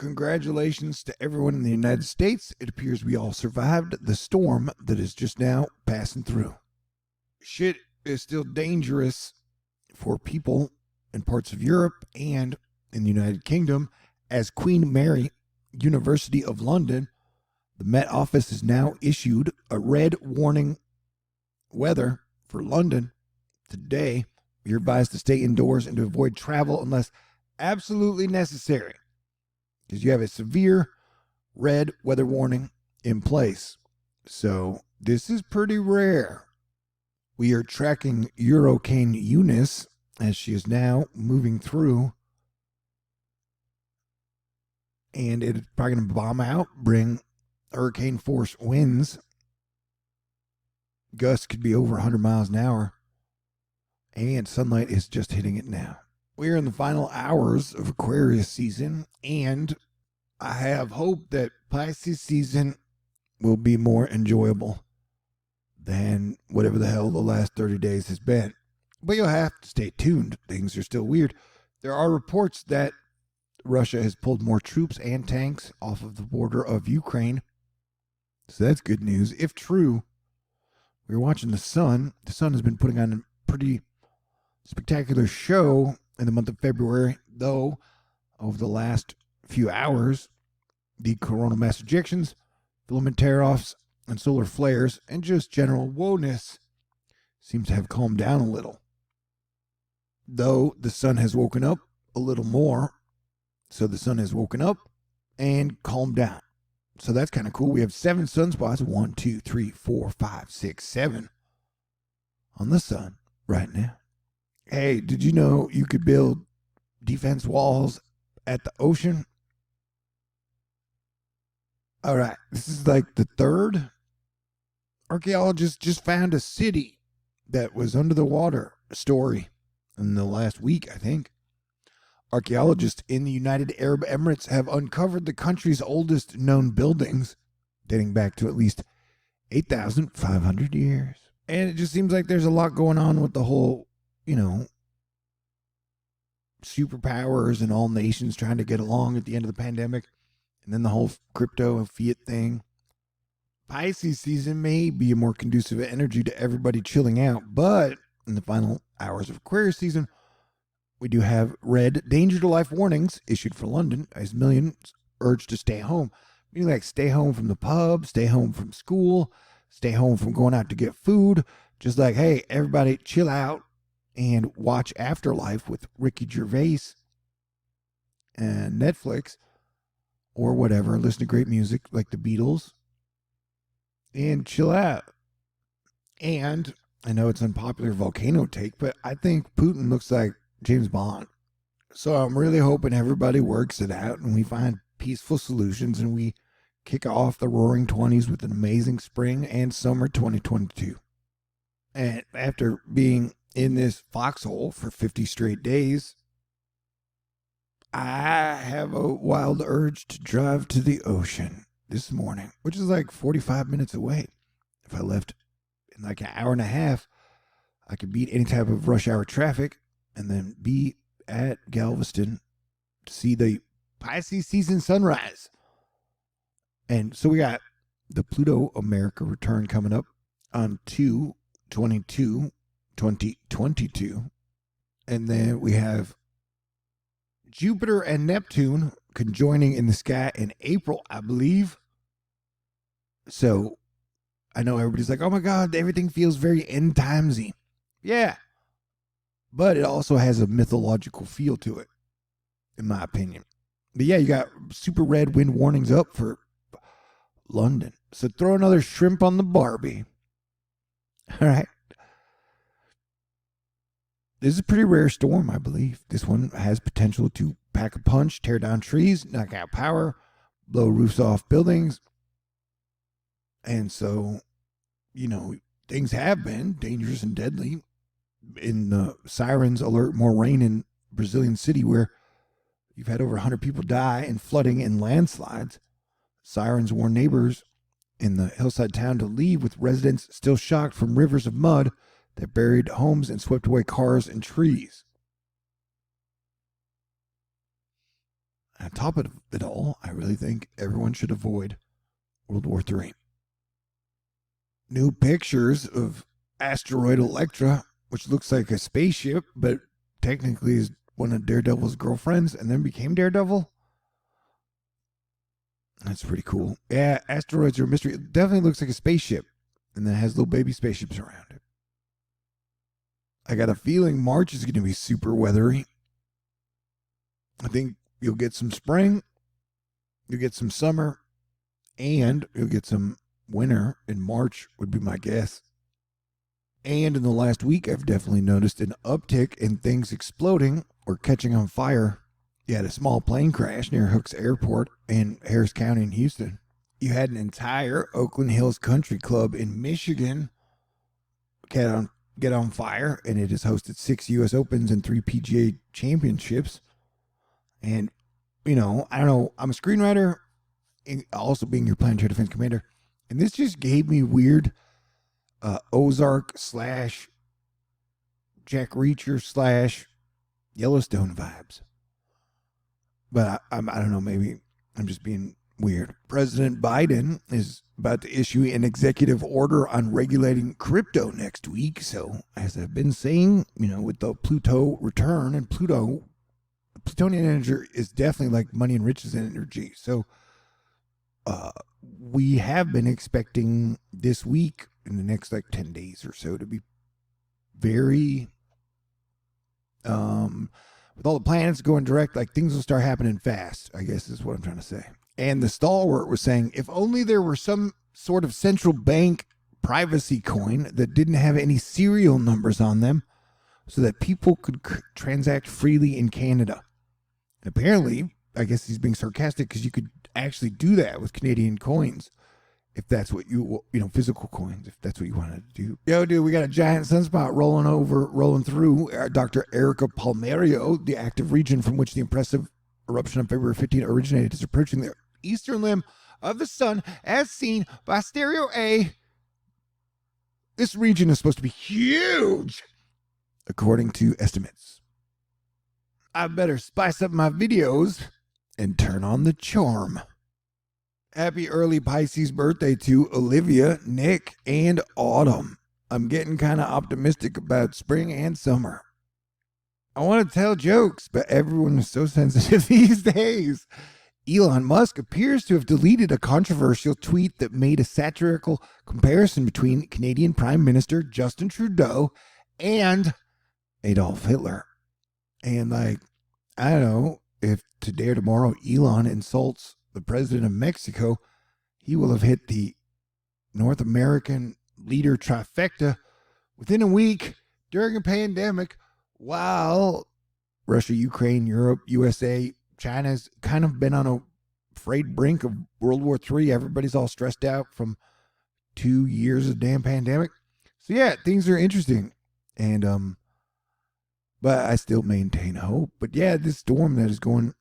Congratulations to everyone in the United States. It appears we all survived the storm that is just now passing through. Shit is still dangerous for people in parts of Europe and in the United Kingdom, as Queen Mary University of London, the Met Office has now issued a red warning weather for London today. You're advised to stay indoors and to avoid travel unless absolutely necessary, because you have a severe red weather warning in place. So this is pretty rare. We are tracking Hurricane Eunice as she is now moving through, and it's probably going to bomb out, bring hurricane force winds. Gusts could be over 100 miles an hour, and sunlight is just hitting it now. We are in the final hours of Aquarius season, and I have hope that Pisces season will be more enjoyable than whatever the hell the last 30 days has been. But you'll have to stay tuned. Things are still weird. There are reports that Russia has pulled more troops and tanks off of the border of Ukraine. So that's good news. If true, we were watching the sun. The sun has been putting on a pretty spectacular show in the month of February, though over the last few hours, the coronal mass ejections, filament tear-offs, and solar flares, and just general woeness seems to have calmed down a little. Though the sun has woken up a little more, so the sun has woken up and calmed down. So that's kind of cool. We have 7 sunspots, 1, 2, 3, 4, 5, 6, 7 on the sun right now. Hey, did you know you could build defense walls at the ocean? All right, this is like the third. Archaeologists just found a city that was under the water story in the last week, I think. Archaeologists in the United Arab Emirates have uncovered the country's oldest known buildings, dating back to at least 8,500 years. And it just seems like there's a lot going on with the whole, superpowers and all nations trying to get along at the end of the pandemic. And then the whole crypto and Fiat thing. Pisces season may be a more conducive energy to everybody chilling out, but in the final hours of Aquarius season, we do have red danger to life warnings issued for London as millions urged to stay home. Meaning like stay home from the pub, stay home from school, stay home from going out to get food. Just like, hey, everybody chill out and watch Afterlife with Ricky Gervais and Netflix or whatever. Listen to great music like the Beatles and chill out. And I know it's an unpopular volcano take, but I think Putin looks like James Bond. So I'm really hoping everybody works it out and we find peaceful solutions and we kick off the roaring 20s with an amazing spring and summer 2022. And after being in this foxhole for 50 straight days, I have a wild urge to drive to the ocean this morning, which is like 45 minutes away. If I left in like an hour and a half, I could beat any type of rush hour traffic and then be at Galveston to see the Pisces season sunrise. And so we got the Pluto America return coming up on 2/22/2022. And then we have Jupiter and Neptune conjoining in the sky in April, I believe. So I know everybody's like, oh my God, everything feels very end timesy. Yeah. But it also has a mythological feel to it, in my opinion. But yeah, you got super red wind warnings up for London. So throw another shrimp on the Barbie. All right. This is a pretty rare storm, I believe. This one has potential to pack a punch, tear down trees, knock out power, blow roofs off buildings. And so, things have been dangerous and deadly. In the sirens alert more rain in Brazilian city where you've had over 100 people die in flooding and landslides. Sirens warn neighbors in the hillside town to leave, with residents still shocked from rivers of mud that buried homes and swept away cars and trees. On top of it all, I really think everyone should avoid World War III. New pictures of Asteroid Electra, which looks like a spaceship, but technically is one of Daredevil's girlfriends and then became Daredevil. That's pretty cool. Yeah, asteroids are a mystery. It definitely looks like a spaceship, and then it has little baby spaceships around it. I got a feeling March is going to be super weathery. I think you'll get some spring, you'll get some summer, and you'll get some winter in March, would be my guess. And in the last week, I've definitely noticed an uptick in things exploding or catching on fire. You had a small plane crash near Hooks Airport in Harris County in Houston. You had an entire Oakland Hills Country Club in Michigan get on fire, and it has hosted 6 U.S. Opens and 3 PGA Championships. And, I don't know, I'm a screenwriter, also being your planetary defense commander, and this just gave me weird Ozark / Jack Reacher / Yellowstone vibes. But I don't know, maybe I'm just being weird. President Biden is about to issue an executive order on regulating crypto next week. So, as I've been saying, with the Pluto return, and Plutonian energy is definitely like money and riches energy. So, we have been expecting this week, in the next 10 days or so, to be very, with all the planets going direct, things will start happening fast, I guess is what I'm trying to say. And the stalwart was saying, if only there were some sort of central bank privacy coin that didn't have any serial numbers on them so that people could transact freely in Canada. Apparently, I guess he's being sarcastic, because you could actually do that with Canadian coins, if that's what physical coins, if that's what you wanted to do. Yo, dude, we got a giant sunspot rolling through Dr. Erica Palmerio, the active region from which the impressive eruption on February 15 originated, is approaching the eastern limb of the sun as seen by stereo A. This region is supposed to be huge, according to estimates. I better spice up my videos and turn on the charm. Happy early Pisces birthday to Olivia, Nick, and Autumn. I'm getting kind of optimistic about spring and summer. I want to tell jokes, but everyone is so sensitive these days. Elon Musk appears to have deleted a controversial tweet that made a satirical comparison between Canadian Prime Minister Justin Trudeau and Adolf Hitler. And I don't know, if today or tomorrow Elon insults the president of Mexico, he will have hit the North American leader trifecta within a week during a pandemic, while Russia, Ukraine, Europe, USA, China's kind of been on a frayed brink of World War III. Everybody's all stressed out from 2 years of damn pandemic. So yeah, things are interesting. And but I still maintain hope. But yeah, this storm that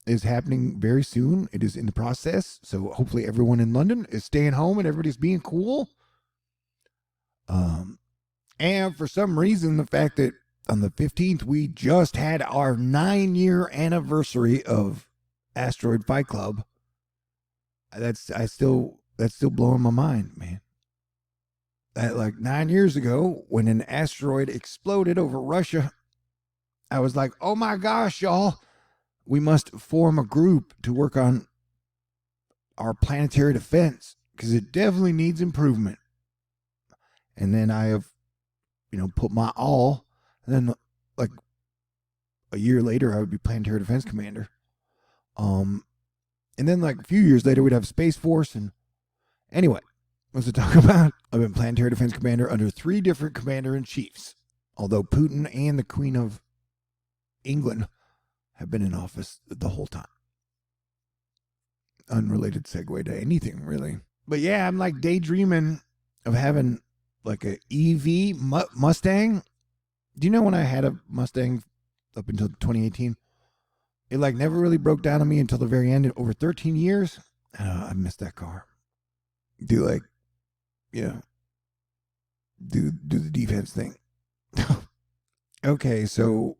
is happening very soon. It is in the process. So hopefully everyone in London is staying home and everybody's being cool. And for some reason, the fact that on the 15th, we just had our 9-year anniversary of Asteroid Fight Club. That's still blowing my mind, man. That 9 years ago, when an asteroid exploded over Russia, I was like, oh my gosh, y'all, we must form a group to work on our planetary defense, because it definitely needs improvement. And then I have, put my all, and then a year later, I would be planetary defense commander. And then a few years later, we'd have Space Force. And anyway, what's to talk about? I've been planetary defense commander under 3 different commander-in-chiefs, although Putin and the Queen of England have been in office the whole time. Unrelated segue to anything, really. But yeah, I'm daydreaming of having a EV Mustang. Do you know when I had a Mustang up until 2018? It never really broke down on me until the very end. In over 13 years, I missed that car. Do the defense thing. Okay, so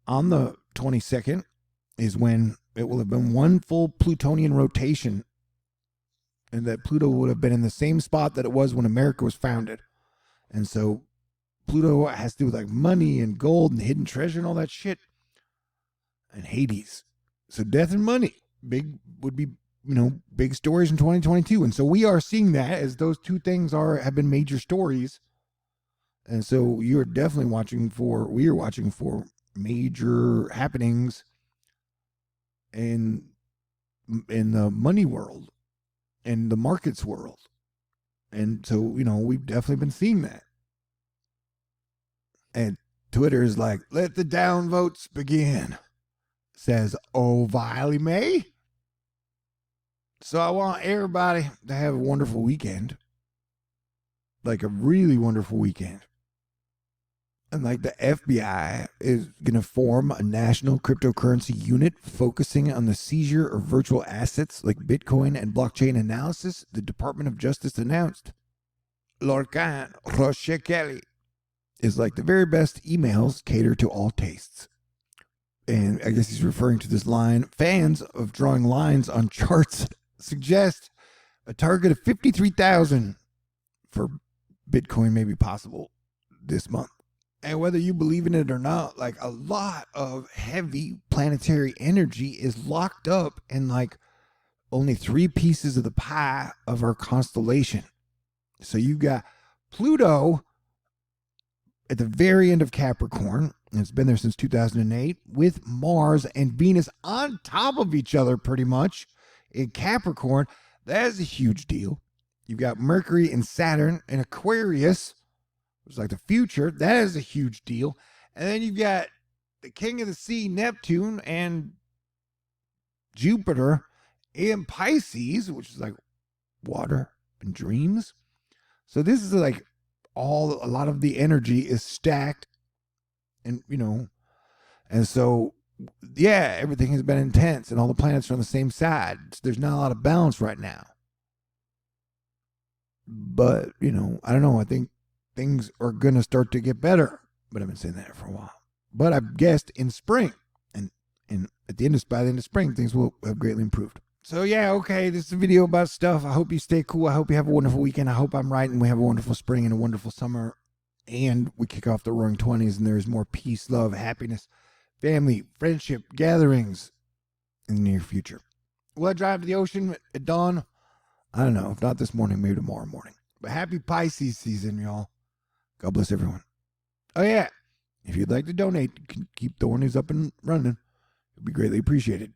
on the 22nd, is when it will have been one full Plutonian rotation, and that Pluto would have been in the same spot that it was when America was founded. And so Pluto has to do with like money and gold and hidden treasure and all that shit. And Hades. So death and money would be, big stories in 2022. And so we are seeing that as those two things have been major stories. And so we are watching for major happenings in the money world and the markets world. And so, we've definitely been seeing that. And Twitter is like, let the downvotes begin, says O'Viley May. So I want everybody to have a wonderful weekend. Like a really wonderful weekend. And like the FBI is going to form a national cryptocurrency unit focusing on the seizure of virtual assets like Bitcoin and blockchain analysis, the Department of Justice announced. Lorcan Roche Kelly is like the very best emails cater to all tastes. And I guess he's referring to this line. Fans of drawing lines on charts suggest a target of 53,000 for Bitcoin may be possible this month. And whether you believe in it or not, like a lot of heavy planetary energy is locked up in like only 3 pieces of the pie of our constellation. So you got Pluto at the very end of Capricorn, and it's been there since 2008, with Mars and Venus on top of each other pretty much in Capricorn. That is a huge deal. You've got Mercury and Saturn in Aquarius, which is like the future. That is a huge deal. And then you've got the king of the sea, Neptune, and Jupiter in Pisces, which is like water and dreams. So this is like a lot of the energy is stacked, and and so everything has been intense and all the planets are on the same side. There's not a lot of balance right now. But I don't know, I think things are gonna start to get better. But I've been saying that for a while. But I've guessed in spring, and by the end of spring, things will have greatly improved. So okay, this is a video about stuff. I hope you stay cool. I hope you have a wonderful weekend. I hope I'm right and we have a wonderful spring and a wonderful summer. And we kick off the roaring 20s and there's more peace, love, happiness, family, friendship, gatherings in the near future. Will I drive to the ocean at dawn? I don't know. If not this morning, maybe tomorrow morning. But happy Pisces season, y'all. God bless everyone. Oh, yeah. If you'd like to donate, you can keep THORnews up and running. It'd be greatly appreciated.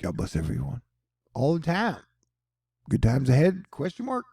God bless everyone. All the time. Good times ahead? Question mark.